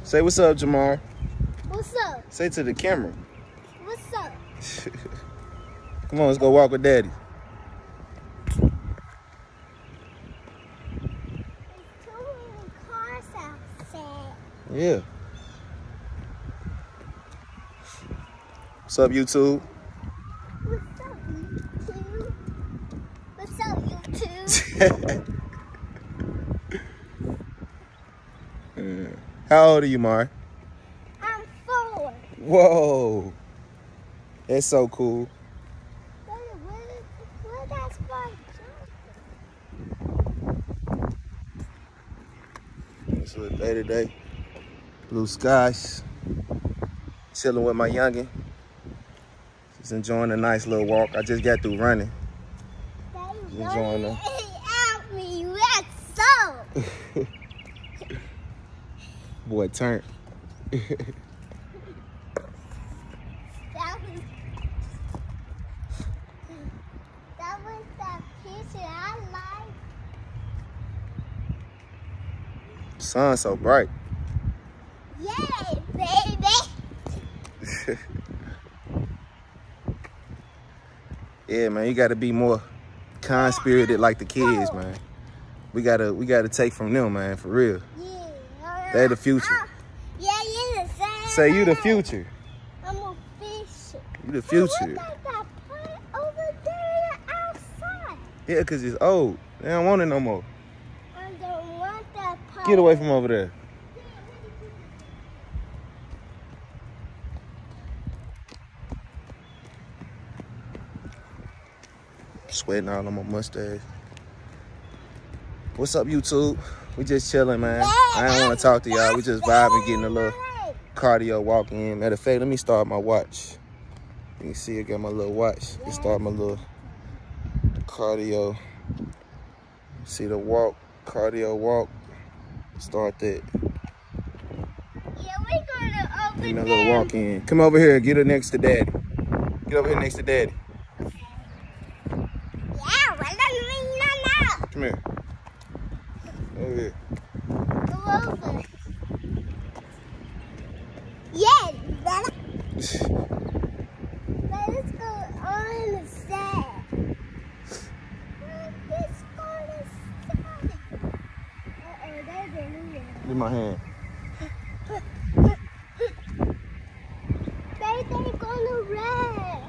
Say what's up, Jamar. What's up? Say to the camera. What's up? Come on, let's go walk with Daddy. There's too many cars outside. Yeah. What's up, YouTube? What's up, YouTube? What's up, YouTube? How old are you, Mar? I'm 4. Whoa. That's so cool. What that's for? It's a day today. Blue skies. Chilling with my youngin'. Just enjoying a nice little walk. I just got through running. Enjoying them. Help me, let's go. Boy, turn. That was that picture I like. Sun's so bright. Yay, baby. Yeah, man, you gotta be more kind-spirited like the kids, man. We gotta take from them, man, for real. Yeah. They the future. Yeah, you're the same. Say you the future. I'm a fish. You the Hey, future. look at that plant over there outside. Yeah, cause it's old. They don't want it no more. I don't want that plant. Get away from over there. Sweating all on my mustache. What's up, YouTube? We just chilling, man. I don't want to talk to y'all. We just vibing, getting a little cardio walk in. Matter of fact, let me start my watch. You can see I got my little watch. Let's start my little cardio. See the walk, cardio walk. Start that. Yeah, we're gonna open Getting a little walk in. Come over here. Get her next to Daddy. Get over here next to Daddy. Yeah, well, no. Come here. Over here. Go over. Yeah, let's go on the side. Let's go on the side. Uh-oh, there's a new one. Give me my hand. They gonna red.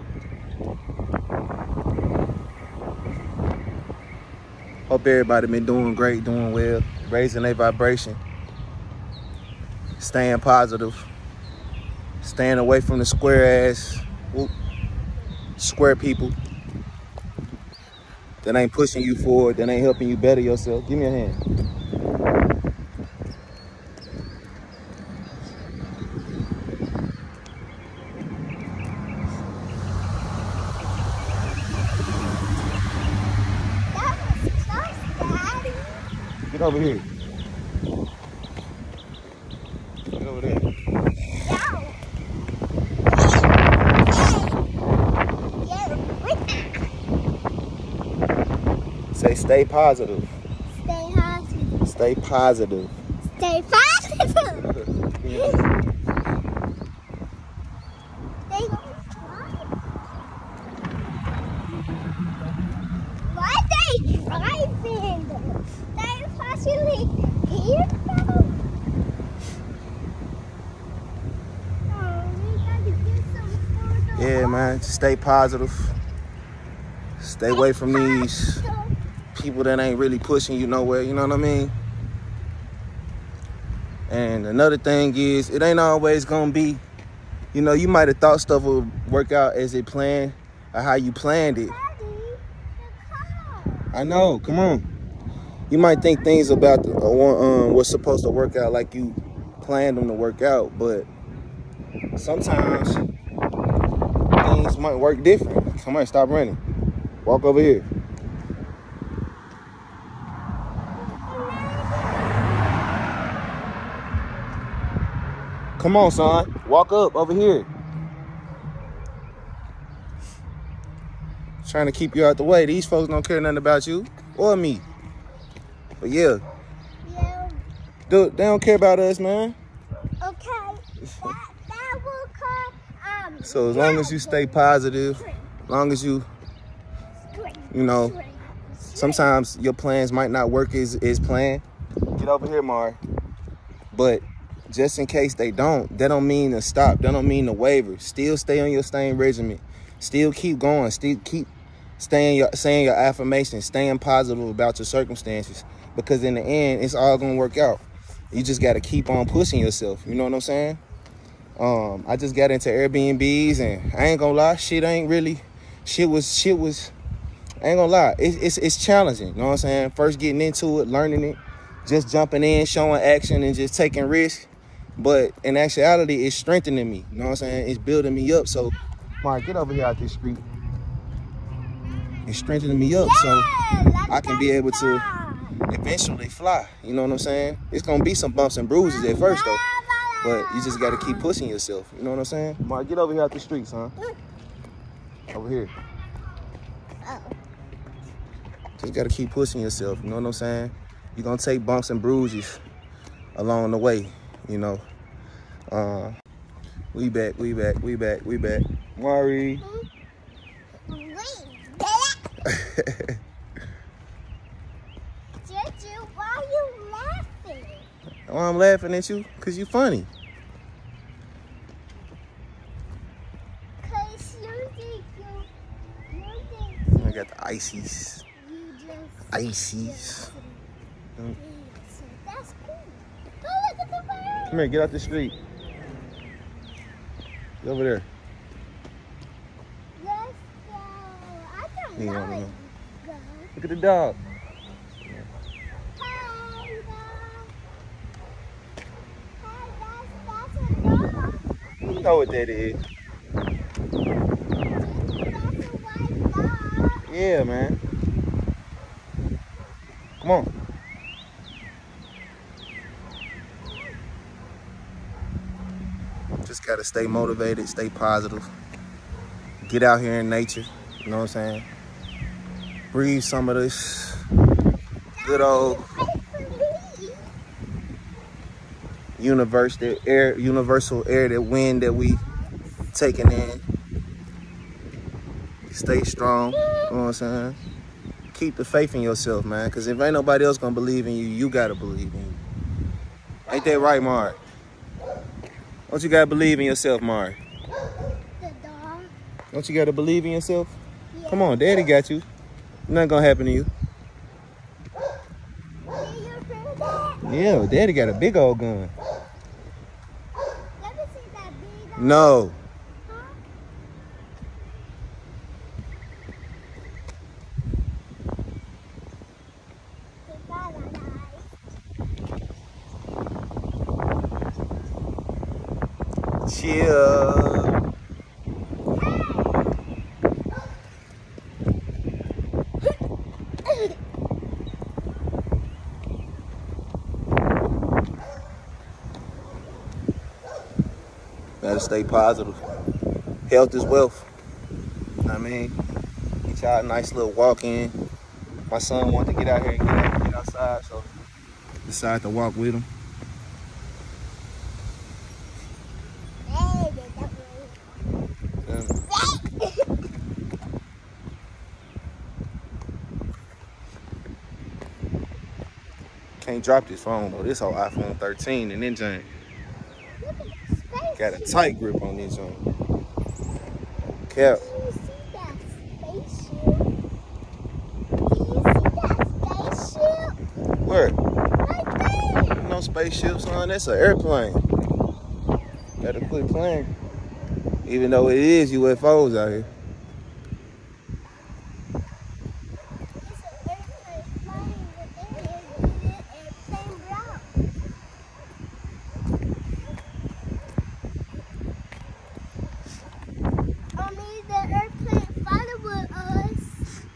Hope everybody been doing great, doing well, raising their vibration, staying positive, staying away from the square people that ain't pushing you forward, that ain't helping you better yourself. Give me a hand. That was close, Daddy. Get over here. Get over there. Say stay positive. Stay positive. Stay positive. Stay positive. Why they driving? They possibly here though. Oh, we gotta get some photos. Yeah, man, just stay positive. Stay away from these people that ain't really pushing you nowhere, you know what I mean? And another thing is, it ain't always gonna be, you know, you might have thought stuff would work out as it planned or how you planned it. Daddy, the car. I know, come on. You might think things about what's supposed to work out like you planned them to work out, but sometimes things might work different. Somebody stop running. Walk over here. Come on, son. Walk up over here. Trying to keep you out the way. These folks don't care nothing about you or me. But yeah. Yeah. Dude, they don't care about us, man. Okay. That will come. So as long as you stay positive, as long as you know, sometimes your plans might not work as planned. Get over here, Mar. But just in case they don't, that don't mean to stop. That don't mean to waver. Still stay on your same regimen. Still keep going. Still keep saying your affirmations, staying positive about your circumstances. Because in the end, it's all gonna work out. You just gotta keep on pushing yourself. You know what I'm saying? I just got into Airbnbs, and I ain't gonna lie, shit was. I ain't gonna lie, it's challenging. You know what I'm saying? First getting into it, learning it, just jumping in, showing action, and just taking risks. But in actuality, it's strengthening me. You know what I'm saying? It's building me up. So, Mark, get over here out this street. It's strengthening me up, so I can be able to eventually fly. You know what I'm saying? It's gonna be some bumps and bruises at first, though. But you just gotta keep pushing yourself. You know what I'm saying? Mark, get over here out the streets, huh? Over here. Just gotta keep pushing yourself. You know what I'm saying? You're gonna take bumps and bruises along the way. You know. We back. Mari. Juju, why are you laughing? Why I'm laughing at you? Cause you funny. Cause you think I got the ices. Ices. That's cool. Go look at the bird. Come here, get out the street. Get over there. Let's go. I don't Yeah, know I it. know. Go. Look at the dog. Hey, that's a dog. You know what that is. That's a white dog. Yeah, man. Come on. Just gotta stay motivated, stay positive. Get out here in nature. You know what I'm saying? Breathe some of this good old universal air, that wind that we taking in. Stay strong. You know what I'm saying? Keep the faith in yourself, man. Because if ain't nobody else gonna believe in you, you gotta believe in you. Ain't that right, Mark? Don't you gotta believe in yourself, Mark? The dog. Don't you gotta believe in yourself? Yeah. Come on, Daddy got you. Nothing gonna happen to you. Do you feel that? Yeah, Daddy got a big old gun. Let me see that big dog. No. Huh? Chill. Gotta stay positive. Health is wealth. You know what I mean? Get y'all a nice little walk in. My son wanted to get out here and get outside, so decided to walk with him. Can't drop this phone though. This whole iPhone 13 and then James. Got a tight grip on this one. Cap. Do you see that spaceship? Do you see that spaceship? Where? Right there. No spaceship, son. That's an airplane. Better quit playing. Even though it is UFOs out here. It's an airplane flying with an airplane block. The airplane following us.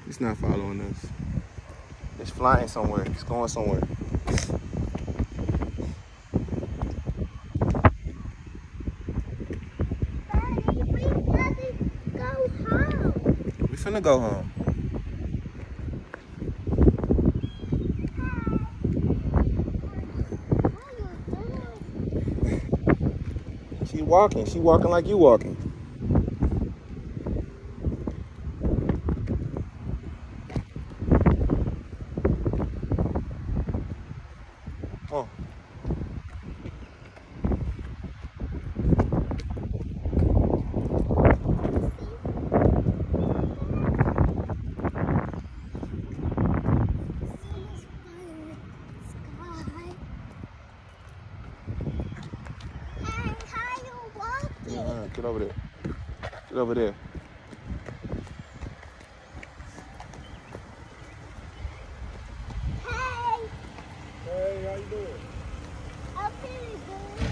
It's not following us. It's flying somewhere. It's going somewhere. Daddy, we gotta go home. We finna go home. What are you doing? She walking. She walking like you walking. Oh. Get over there. Get over there. Hey. Hey, how you doing? I'm pretty good.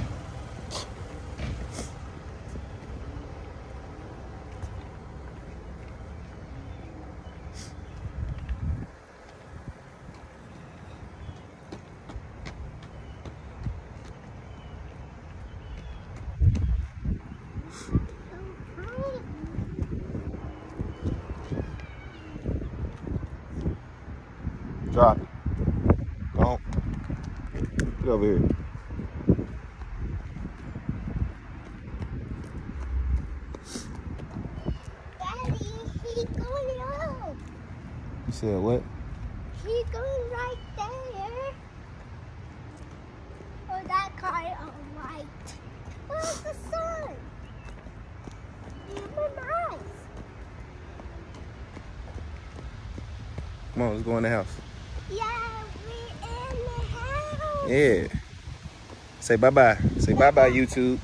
Drop it. Don't. Get over here. Daddy, he going up. You said what? He going right there. Oh, that car on right. Where's the sun? Even nice. Come on, let's go in the house. Yeah, we in the house. Yeah. Say bye-bye. Say bye-bye, YouTube.